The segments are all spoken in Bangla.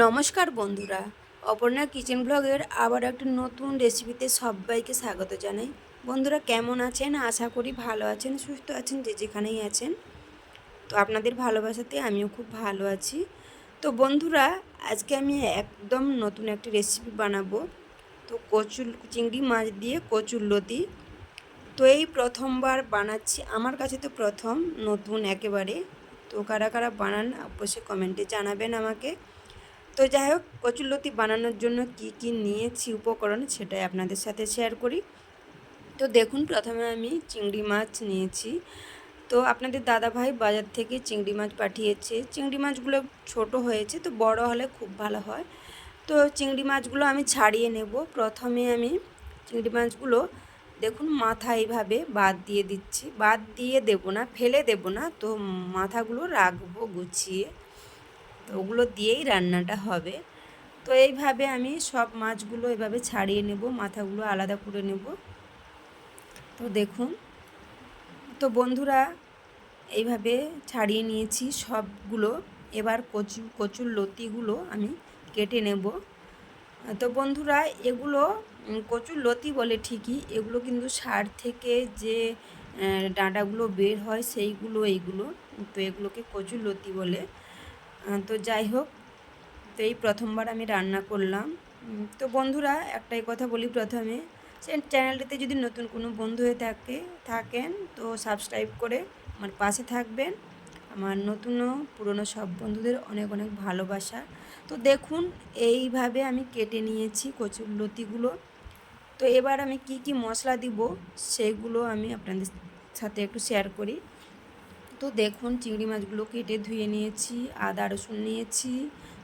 নমস্কার বন্ধুরা, অপর্ণা কিচেন ব্লগের আবার একটা নতুন রেসিপিতে সবাইকে স্বাগত জানাই। বন্ধুরা কেমন আছেন? আশা করি ভালো আছেন, সুস্থ আছেন, যে যেখানেই আছেন। তো আপনাদের ভালোবাসাতে আমিও খুব ভালো আছি। তো বন্ধুরা, আজকে আমি একদম নতুন একটা রেসিপি বানাবো। তো চিংড়ি মাছ দিয়ে কচুরলতি। তো এই প্রথমবার বানাচ্ছি, আমার কাছে তো প্রথম, নতুন একেবারে। তো কারা কারা বানান অবশ্যই কমেন্টে জানাবেন আমাকে। তো যাই হোক, কচুরলতি বানানোর জন্য কি কি নিয়েছি উপকরণ সেটাই আপনাদের সাথে শেয়ার করি। তো দেখুন, প্রথমে আমি চিংড়ি মাছ নিয়েছি। তো আপনাদের দাদাভাই বাজার থেকে চিংড়ি মাছ পাঠিয়েছে। চিংড়ি মাছগুলো ছোট হয়েছে, তো বড় হলে খুব ভালো হয়। তো চিংড়ি মাছগুলো আমি ছাড়িয়ে নেব। প্রথমে আমি চিংড়ি মাছগুলো দেখুন মাথা এইভাবে বাদ দিয়ে দিচ্ছি। বাদ দিয়ে দেব না, ফেলে দেব না, তো মাথাগুলো রাখবো গুছিয়ে। তো ওগুলো দিয়েই রান্নাটা হবে। তো এইভাবে আমি সব মাছগুলো এভাবে ছাড়িয়ে নেব, মাথাগুলো আলাদা করে নেব। তো দেখুন, তো বন্ধুরা এইভাবে ছাড়িয়ে নিয়েছি সবগুলো। এবার কচুর লতিগুলো আমি কেটে নেব। তো বন্ধুরা, এগুলো কচুর লতি বলে ঠিকই, এগুলো কিন্তু সার থেকে যে ডাঁটাগুলো বের হয় সেইগুলো এইগুলো। তো এগুলোকে কচুর লতি বলে। তো যাই হোক, তো এই প্রথমবার আমি রান্না করলাম। তো বন্ধুরা, একটাই কথা বলি প্রথমে, সে চ্যানেলটিতে যদি নতুন কোনো বন্ধু হয়ে থাকেন তো সাবস্ক্রাইব করে আমার পাশে থাকবেন। আমার নতুন ও পুরনো সব বন্ধুদের অনেক অনেক ভালোবাসা। তো দেখুন, এইভাবে আমি কেটে নিয়েছি কচুরলতিগুলো। তো এবার আমি কি কি মশলা দিব সেগুলো আমি আপনাদের সাথে একটু শেয়ার করি। তো দেখুন, চিংড়ি মাছগুলো কেটে ধুয়ে নিয়েছি, আদা রসুন নিয়েছি,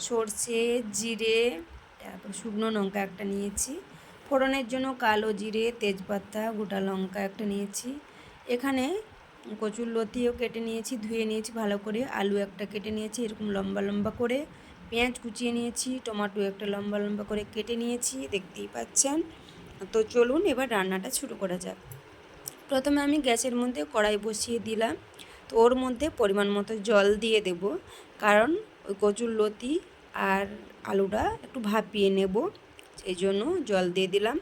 সর্ষে, জিরে, তারপর শুকনো লঙ্কা একটা নিয়েছি, ফোড়নের জন্য কালো জিরে, তেজপাতা, গোটা লঙ্কা একটা নিয়েছি। এখানে কচুরলতিও কেটে নিয়েছি, ধুয়ে নিয়েছি ভালো করে, আলু একটা কেটে নিয়েছি এরকম লম্বা লম্বা করে, পেঁয়াজ কুচিয়ে নিয়েছি, টমেটো একটা লম্বা লম্বা করে কেটে নিয়েছি, দেখতেই পাচ্ছেন। তো চলুন এবার রান্নাটা শুরু করা যাক। প্রথমে আমি গ্যাসের মধ্যে কড়াই বসিয়ে দিলাম। তো ওর মধ্যে পরিমাণ মতো জল দিয়ে দেব, কারণ ওই কচুরলতি আর আলুটা একটু ভাপিয়ে নেব, সেই জন্য জল দিয়ে দিলাম।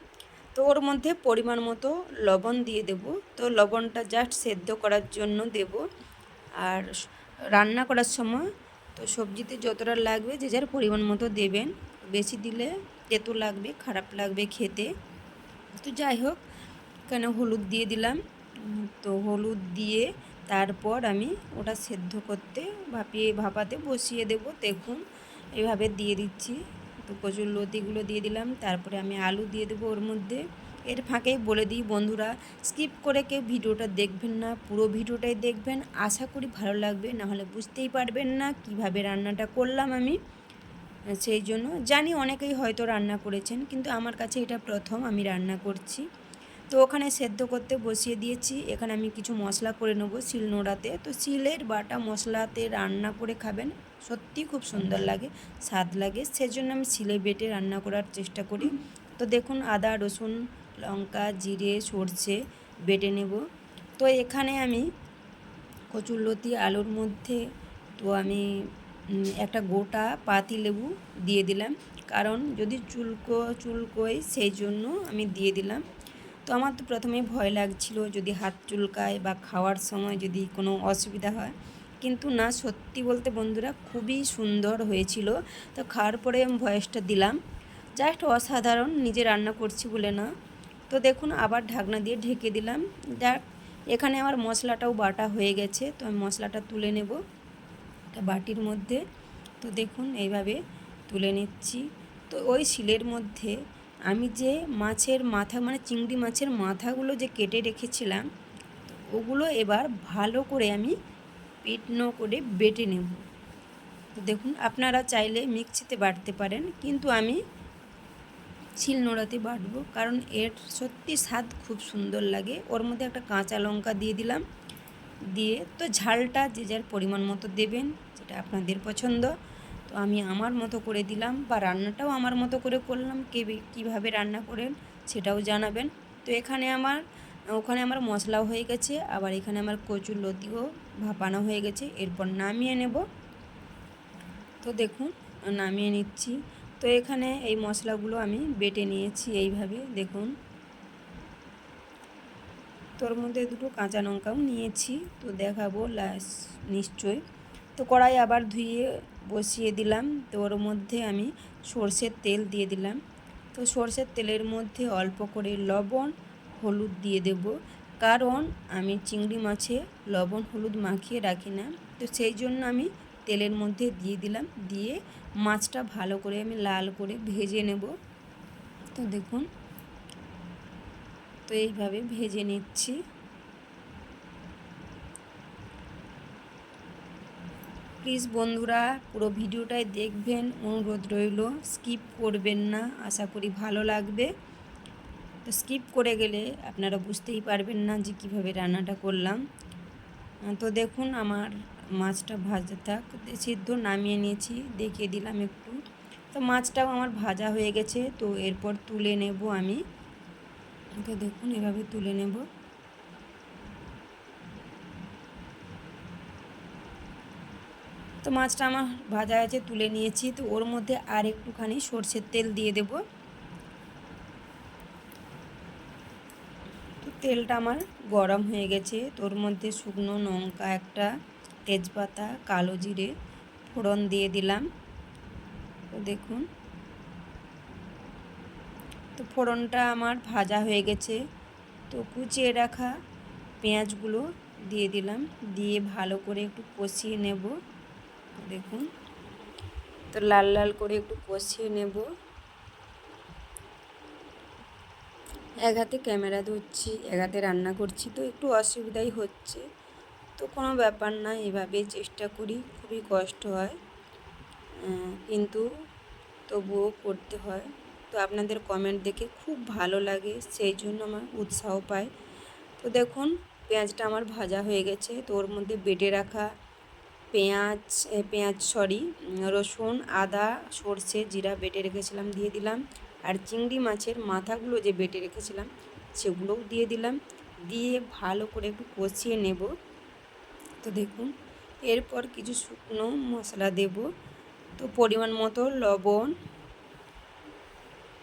তো ওর মধ্যে পরিমাণ মতো লবণ দিয়ে দেব। তো লবণটা জাস্ট সেদ্ধ করার জন্য দেব। আর রান্না করার সময় তো সবজিতে যতটা লাগবে যে যার পরিমাণ মতো দেবেন। বেশি দিলে তেতো লাগবে, খারাপ লাগবে খেতে। তো যাই হোক, এখানে হলুদ দিয়ে দিলাম। তো হলুদ দিয়ে তারপর আমি ওটা সেদ্ধ করতে ভাপাতে বসিয়ে দেব। দেখুন, এইভাবে দিয়ে দিচ্ছি। তো কচুরলতিগুলো দিয়ে দিলাম, তারপরে আমি আলু দিয়ে দেবো ওর মধ্যে। এর ফাঁকেই বলে দিই বন্ধুরা, স্কিপ করে কেউ ভিডিওটা দেখবেন না, পুরো ভিডিওটাই দেখবেন। আশা করি ভালো লাগবে, নাহলে বুঝতেই পারবেন না কিভাবে রান্নাটা করলাম আমি। সেই জন্য জানি অনেকেই হয়তো রান্না করেছেন, কিন্তু আমার কাছে এটা প্রথম আমি রান্না করছি। তো ওখানে সেদ্ধ করতে বসিয়ে দিয়েছি। এখানে আমি কিছু মশলা করে নেবো শিলনোড়াতে। তো শিলের বাটা মশলাতে রান্না করে খাবেন, সত্যি খুব সুন্দর লাগে, স্বাদ লাগে। সেজন্য আমি শিলে বেটে রান্না করার চেষ্টা করি। তো দেখুন, আদা রসুন লঙ্কা জিরে সর্ষে বেটে নেব। তো এখানে আমি কচুরলতি আলুর মধ্যে তো আমি একটা গোটা পাতিলেবু দিয়ে দিলাম, কারণ যদি চুলকোয় সেই জন্য আমি দিয়ে দিলাম। তো আমার তো প্রথমে ভয় লাগছিল যদি হাত চুলকায় বা খাওয়ার সময় যদি কোনো অসুবিধা হয়, কিন্তু না, সত্যি বলতে বন্ধুরা খুবই সুন্দর হয়েছিল। তো খাওয়ার পরে আমি ভয়েসটা দিলাম, জাস্ট অসাধারণ, নিজে রান্না করছি বলে না। তো দেখুন, আবার ঢাকনা দিয়ে ঢেকে দিলাম। যাক, এখানে আমার মশলাটাও বাটা হয়ে গেছে। তো আমি মশলাটা তুলে নেব একটা বাটির মধ্যে। তো দেখুন, এইভাবে তুলে নিচ্ছি। তো ওই শিলের মধ্যে আমি যে মাছের মাথা, মানে চিংড়ি মাছের মাথাগুলো যে কেটে রেখেছিলাম, তো ওগুলো এবার ভালো করে আমি পিঠনো করে বেটে নেব। তো দেখুন, আপনারা চাইলে মিক্সিতে বাটতে পারেন, কিন্তু আমি শিলনোড়াতে বাটবো, কারণ এর সত্যি স্বাদ খুব সুন্দর লাগে। ওর মধ্যে একটা কাঁচা লঙ্কা দিয়ে দিলাম, দিয়ে তো ঝালটা যে যার পরিমাণ মতো দেবেন, যেটা আপনাদের পছন্দ। তো আমি আমার মতো করে দিলাম, বা রান্নাটাও আমার মতো করে করলাম। কীভাবে রান্না করেন সেটাও জানাবেন। তো ওখানে আমার মশলাও হয়ে গেছে, আবার এখানে আমার কচুরলতিও ভাপানো হয়ে গেছে। এরপর নামিয়ে নেব। তো দেখুন, নামিয়ে নিচ্ছি। তো এখানে এই মশলাগুলো আমি বেটে নিয়েছি এইভাবে দেখুন। তোর মধ্যে দুটো কাঁচা লঙ্কাও নিয়েছি, তো দেখাবো নিশ্চয়ই। তো কড়াই আবার ধুয়ে বসিয়ে দিলাম। তো ওর মধ্যে আমি সর্ষের তেল দিয়ে দিলাম। তো সর্ষের তেলের মধ্যে অল্প করে লবণ হলুদ দিয়ে দেব, কারণ আমি চিংড়ি মাছে লবণ হলুদ মাখিয়ে রাখি না। তো সেই জন্য আমি তেলের মধ্যে দিয়ে দিলাম, দিয়ে মাছটা ভালো করে আমি লাল করে ভেজে নেব। তো দেখুন, তো এইভাবে ভেজে নিচ্ছি। প্লিজ বন্ধুরা পুরো ভিডিওটাই দেখবেন, অনুরোধ রইল, স্কিপ করবেন না, আশা করি ভালো লাগবে। তো স্কিপ করে গেলে আপনারা বুঝতেই পারবেন না যে কীভাবে রান্নাটা করলাম। তো দেখুন আমার মাছটা ভাজা থাক, সিদ্ধ নামিয়ে নিয়েছি, দেখিয়ে দিলাম একটু। তো মাছটাও আমার ভাজা হয়ে গেছে, তো এরপর তুলে নেব আমি। তো দেখুন এভাবে তুলে নেব। তো মাছটা আমার ভাজা আছে, তুলে নিয়েছি। তো ওর মধ্যে আর একটুখানি সর্ষের তেল দিয়ে দেব। তো তেলটা আমার গরম হয়ে গেছে, তো ওর মধ্যে শুকনো লঙ্কা একটা, তেজপাতা, কালো জিরে ফোড়ন দিয়ে দিলাম। তো দেখুন, তো ফোড়নটা আমার ভাজা হয়ে গেছে। তো কুচিয়ে রাখা পেঁয়াজগুলো দিয়ে দিলাম, দিয়ে ভালো করে একটু কষিয়ে নেব। দেখুন, তো লাল লাল করে একটু কষিয়ে নেব। এক হাতে ক্যামেরা ধরছি, এক হাতে রান্না করছি, তো একটু অসুবিধাই হচ্ছে। তো কোনো ব্যাপার না, এভাবেই চেষ্টা করি। খুবই কষ্ট হয়, কিন্তু তবুও করতে হয়। তো আপনাদের কমেন্ট দেখে খুব ভালো লাগে, সেই জন্য আমার উৎসাহ পায়। তো দেখুন পেঁয়াজটা আমার ভাজা হয়ে গেছে। তো ওর মধ্যে বেটে রাখা রসুন, আদা, সর্ষে, জিরা বেটে রেখেছিলাম দিয়ে দিলাম। আর চিংড়ি মাছের মাথাগুলো যে বেটে রেখেছিলাম সেগুলোও দিয়ে দিলাম, দিয়ে ভালো করে একটু কষিয়ে নেব। তো দেখুন এরপর কিছু শুকনো মশলা দেব। তো পরিমাণ মতো লবণ,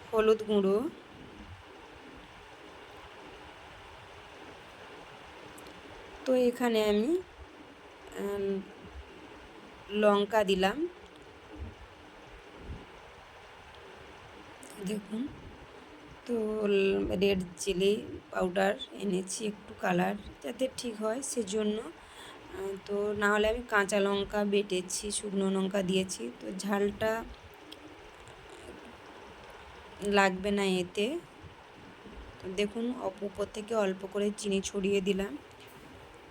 হলুদ গুঁড়ো, তো এখানে আমি লঙ্কা দিলাম। দেখুন, তো রেড চিলি পাউডার এনেছি একটু কালার যাতে ঠিক হয় সেজন্য। তো নাহলে আমি কাঁচা লঙ্কা বেটেছি, শুকনো লঙ্কা দিয়েছি, তো ঝালটা লাগবে না এতে। তো দেখুন উপর থেকে অল্প করে চিনি ছড়িয়ে দিলাম।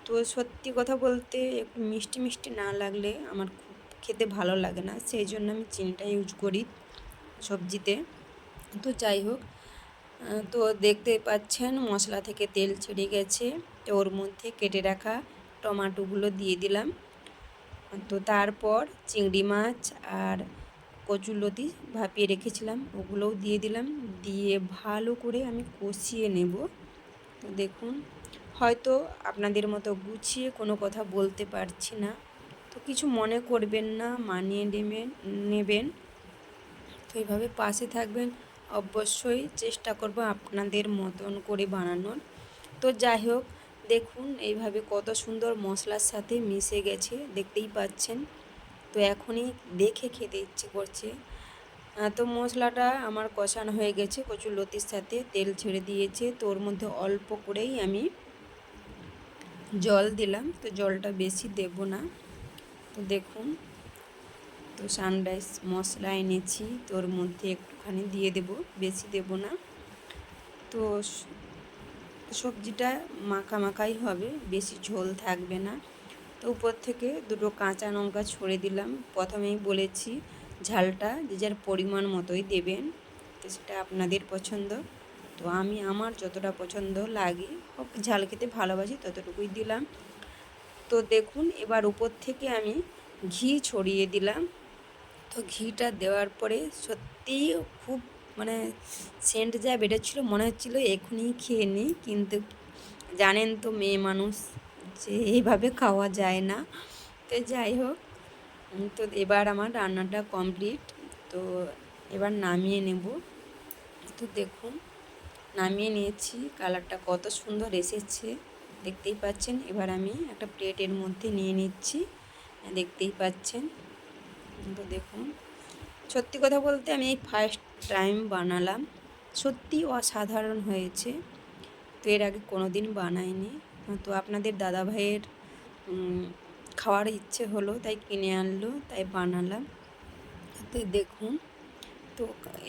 তো সত্যি কথা বলতে একটু মিষ্টি মিষ্টি না লাগলে আমার খুব খেতে ভালো লাগে না, সেই জন্য আমি চিনিটা ইউজ করি সবজিতে। তো যাই হোক, তো দেখতে পাচ্ছেন মশলা থেকে তেল ছেড়ে গেছে। তো ওর মধ্যে কেটে রাখা টমেটোগুলো দিয়ে দিলাম। তো তারপর চিংড়ি মাছ আর কচুরলতি ভাপিয়ে রেখেছিলাম ওগুলোও দিয়ে দিলাম, দিয়ে ভালো করে আমি কষিয়ে নেব। তো দেখুন হয়তো আপনাদের মতো গুছিয়ে কোনো কথা বলতে পারছি না, তো কিছু মনে করবেন না, মানিয়ে নেবেন। তো এইভাবে পাশে থাকবেন, অবশ্যই চেষ্টা করব আপনাদের মতন করে বানানোর। তো যাই হোক, দেখুন এইভাবে কত সুন্দর মশলার সাথে মিশে গেছে, দেখতেই পাচ্ছেন। তো এখনই দেখে খেতে ইচ্ছে করছে। তো মশলাটা আমার কষানো হয়ে গেছে, কচুরলতির সাথে তেল ছেড়ে দিয়েছে। তো ওর মধ্যে অল্প করেই আমি জল দিলাম, তো জলটা বেশি দেব না। তো দেখুন, তো সানরাইজ মশলা এনেছি, তো ওর মধ্যে একটুখানি দিয়ে দেব, বেশি দেব না। তো সবজিটা মাখা মাখাই হবে, বেশি ঝোল থাকবে না। তো উপর থেকে দুটো কাঁচা লঙ্কা ছড়ে দিলাম। প্রথমেই বলেছি ঝালটা যে যার পরিমাণ মতোই দেবেন, তো সেটা আপনাদের পছন্দ। তো আমি আমার যতটা পছন্দ লাগে, ঝাল খেতে ভালোবাসি, ততটুকুই দিলাম। তো দেখুন এবার উপর থেকে আমি ঘি ছড়িয়ে দিলাম। তো ঘিটা দেওয়ার পরে সত্যিই খুব মানে সেন্ট যা বেরোচ্ছিলো, মনে হচ্ছিলো এখনই খেয়ে নিই, কিন্তু জানেন তো মেয়ে মানুষ যে এইভাবে খাওয়া যায় না। তো যাই হোক, তো এবার আমার রান্নাটা কমপ্লিট। তো এবার নামিয়ে নেব। তো দেখুন নামিয়ে নিয়েছি, কালারটা কত সুন্দর এসেছে দেখতেই পাচ্ছেন। এবার আমি একটা প্লেটের মধ্যে নিয়ে নিচ্ছি, দেখতেই পাচ্ছেন। তো দেখুন, সত্যি কথা বলতে আমি এই ফার্স্ট টাইম বানালাম, সত্যি অসাধারণ হয়েছে। তো এর আগে কোনো দিন বানাইনি। তো আপনাদের দাদাভাইয়ের খাওয়ার ইচ্ছে হলো, তাই কিনে আনলো, তাই বানালাম। তো দেখুন, তো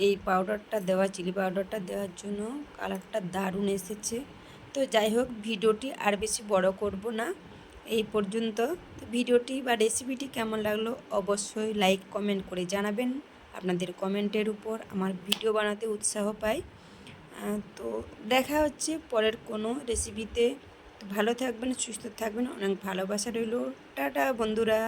এই পাউডারটা দেওয়া, চিলি পাউডারটা দেওয়ার জন্য কালারটা দারুণ এসেছে। তো যাই হোক, ভিডিওটি আর বেশি বড় করব না, এই পর্যন্ত। তো ভিডিওটি বা রেসিপিটি কেমন লাগলো অবশ্যই লাইক কমেন্ট করে জানাবেন। আপনাদের কমেন্টের উপর আমার ভিডিও বানাতে উৎসাহ পাই। তো দেখা হচ্ছে পরের কোনো রেসিপিতে। তো ভালো থাকবেন, সুস্থ থাকবেন, অনেক ভালোবাসা রইল। টাটা বন্ধুরা।